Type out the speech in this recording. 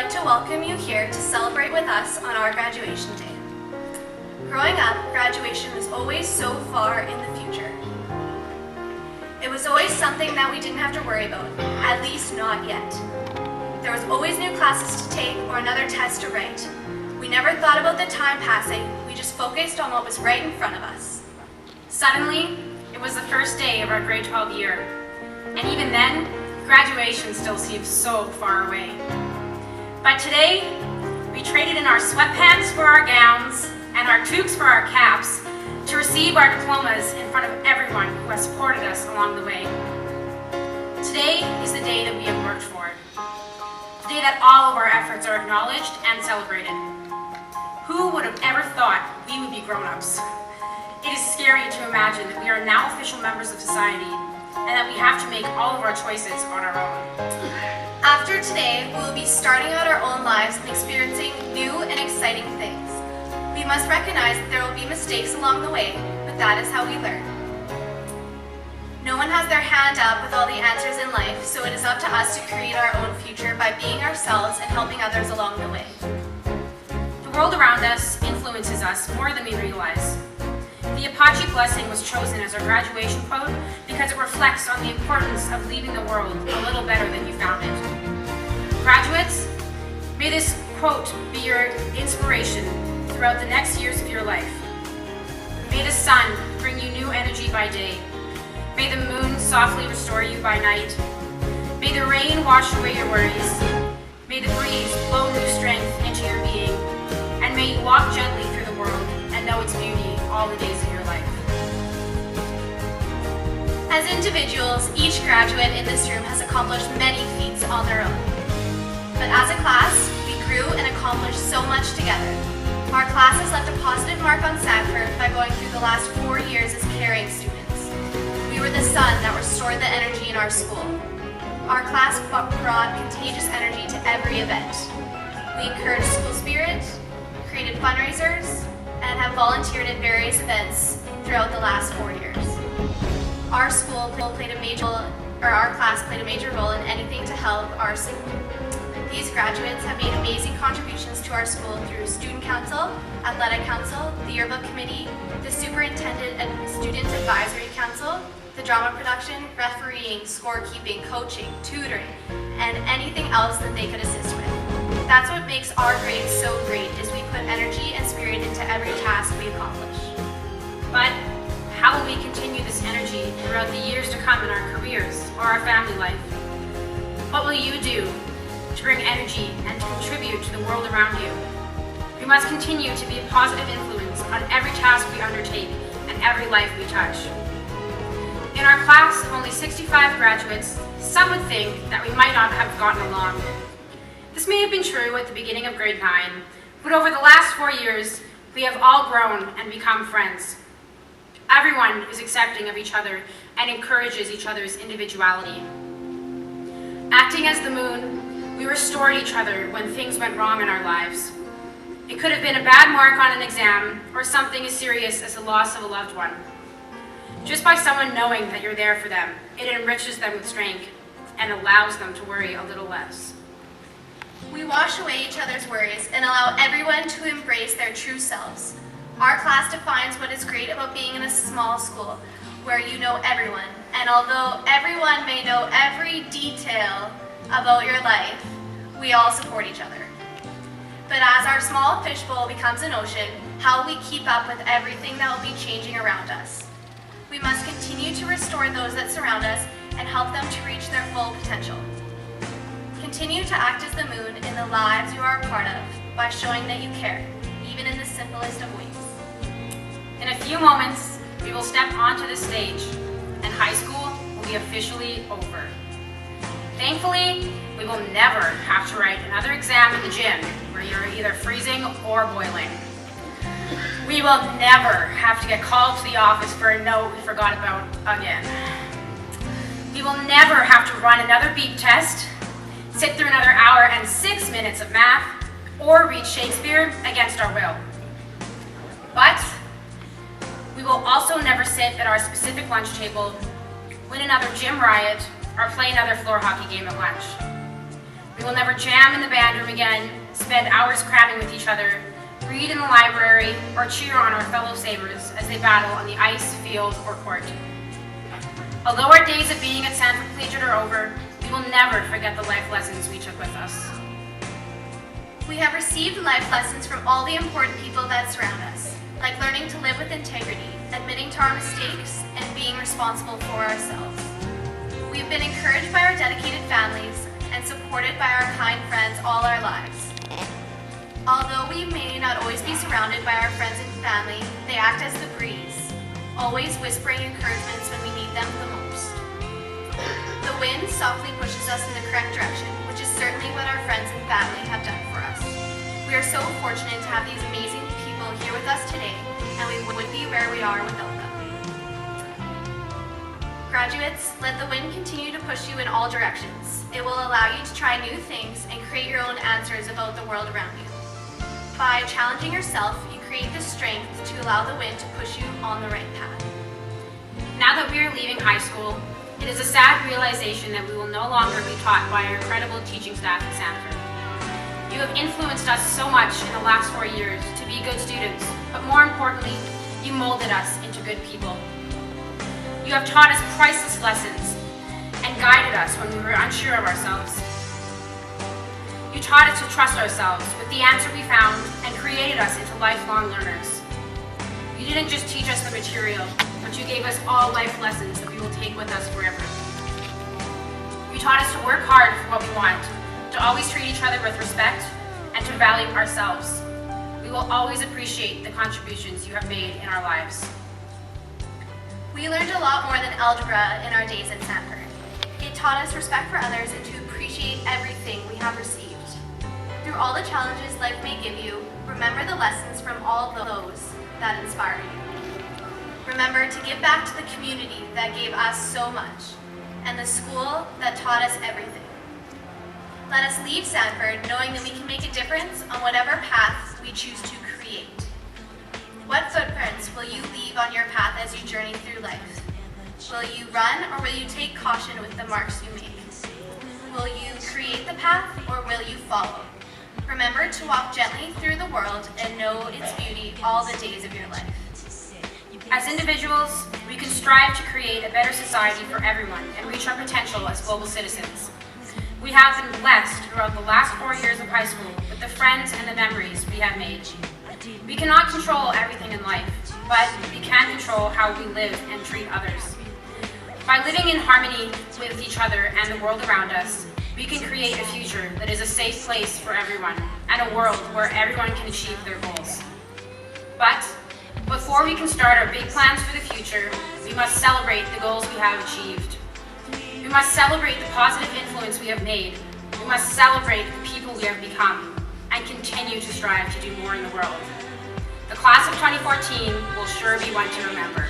like to welcome you here to celebrate with us on our graduation day. Growing up, graduation was always so far in the future. It was always something that we didn't have to worry about, at least not yet. There was always new classes to take or another test to write. We never thought about the time passing, we just focused on what was right in front of us. Suddenly, it was the first day of our grade 12 year, and even then, graduation still seemed so far away. But today, we traded in our sweatpants for our gowns and our toques for our caps to receive our diplomas in front of everyone who has supported us along the way. Today is the day that we have worked for, the day that all of our efforts are acknowledged and celebrated. Who would have ever thought we would be grown-ups? It is scary to imagine that we are now official members of society and that we have to make all of our choices on our own. After today, we will be starting out our own lives and experiencing new and exciting things. We must recognize that there will be mistakes along the way, but that is how we learn. No one has their hand up with all the answers in life, so it is up to us to create our own future by being ourselves and helping others along the way. The world around us influences us more than we realize. The Apache Blessing was chosen as our graduation quote because it reflects on the importance of leaving the world a little better than you found it. Graduates, may this quote be your inspiration throughout the next years of your life. May the sun bring you new energy by day. May the moon softly restore you by night. May the rain wash away your worries. May the breeze blow new strength into your being. And may you walk gently through the world and know its beauty all the days of your life. As individuals, each graduate in this room has accomplished many feats on their own. But as a class, we grew and accomplished so much together. Our class has left a positive mark on Sanford by going through the last 4 years as caring students. We were the sun that restored the energy in our school. Our class brought contagious energy to every event. We encouraged school spirit, created fundraisers, and have volunteered at various events throughout the last 4 years. Our class played a major role in anything to help our school. These graduates have made amazing contributions to our school through Student Council, Athletic Council, the Yearbook Committee, the Superintendent and Student Advisory Council, the drama production, refereeing, scorekeeping, coaching, tutoring, and anything else that they could assist with. That's what makes our grade so great, is we put energy and spirit into every task we accomplish. But how will we continue this energy throughout the years to come in our careers or our family life? What will you do to bring energy and to contribute to the world around you? We must continue to be a positive influence on every task we undertake and every life we touch. In our class of only 65 graduates, some would think that we might not have gotten along. This may have been true at the beginning of grade 9, but over the last 4 years, we have all grown and become friends. Everyone is accepting of each other and encourages each other's individuality. Acting as the moon, we restored each other when things went wrong in our lives. It could have been a bad mark on an exam or something as serious as the loss of a loved one. Just by someone knowing that you're there for them, it enriches them with strength and allows them to worry a little less. We wash away each other's worries and allow everyone to embrace their true selves. Our class defines what is great about being in a small school, where you know everyone, and although everyone may know every detail about your life, we all support each other. But as our small fishbowl becomes an ocean, how will we keep up with everything that will be changing around us? We must continue to restore those that surround us and help them to reach their full potential. Continue to act as the moon in the lives you are a part of by showing that you care, even in the simplest of ways. In a few moments, we will step onto the stage, and high school will be officially over. Thankfully, we will never have to write another exam in the gym where you're either freezing or boiling. We will never have to get called to the office for a note we forgot about again. We will never have to run another beep test, sit through another hour and 6 minutes of math, or read Shakespeare against our will. But we will also never sit at our specific lunch table, win another gym riot, or play another floor hockey game at lunch. We will never jam in the band room again, spend hours cramming with each other, read in the library, or cheer on our fellow Sabres as they battle on the ice, field, or court. Although our days of being at Sanford Collegiate are over, we will never forget the life lessons we took with us. We have received life lessons from all the important people that surround us, like learning to live with integrity, admitting to our mistakes, and being responsible for ourselves. We've been encouraged by our dedicated families and supported by our kind friends all our lives. Although we may not always be surrounded by our friends and family, they act as the breeze, always whispering encouragements when we need them the most. The wind softly pushes us in the correct direction, which is certainly what our friends and family have done for us. We are so fortunate to have these amazing people here with us today, and we wouldn't be where we are without them. Graduates, let the wind continue to push you in all directions. It will allow you to try new things and create your own answers about the world around you. By challenging yourself, you create the strength to allow the wind to push you on the right path. Now that we are leaving high school, it is a sad realization that we will no longer be taught by our incredible teaching staff at Sanford. You have influenced us so much in the last 4 years to be good students, but more importantly, you molded us into good people. You have taught us priceless lessons and guided us when we were unsure of ourselves. You taught us to trust ourselves with the answer we found and created us into lifelong learners. You didn't just teach us the material, but you gave us all life lessons that we will take with us forever. You taught us to work hard for what we want, to always treat each other with respect, and to value ourselves. We will always appreciate the contributions you have made in our lives. We learned a lot more than algebra in our days at Sanford. It taught us respect for others and to appreciate everything we have received. Through all the challenges life may give you, remember the lessons from all those that inspire you. Remember to give back to the community that gave us so much, and the school that taught us everything. Let us leave Sanford knowing that we can make a difference on whatever path we choose to create. What footprints will you leave on your path as you journey through life? Will you run, or will you take caution with the marks you make? Will you create the path, or will you follow? Remember to walk gently through the world and know its beauty all the days of your life. As individuals, we can strive to create a better society for everyone and reach our potential as global citizens. We have been blessed throughout the last 4 years of high school with the friends and the memories we have made. We cannot control everything in life, but we can control how we live and treat others. By living in harmony with each other and the world around us, we can create a future that is a safe place for everyone and a world where everyone can achieve their goals. But before we can start our big plans for the future, we must celebrate the goals we have achieved. We must celebrate the positive influence we have made. We must celebrate the people we have become and continue to strive to do more in the world. The class of 2014 will sure be one to remember.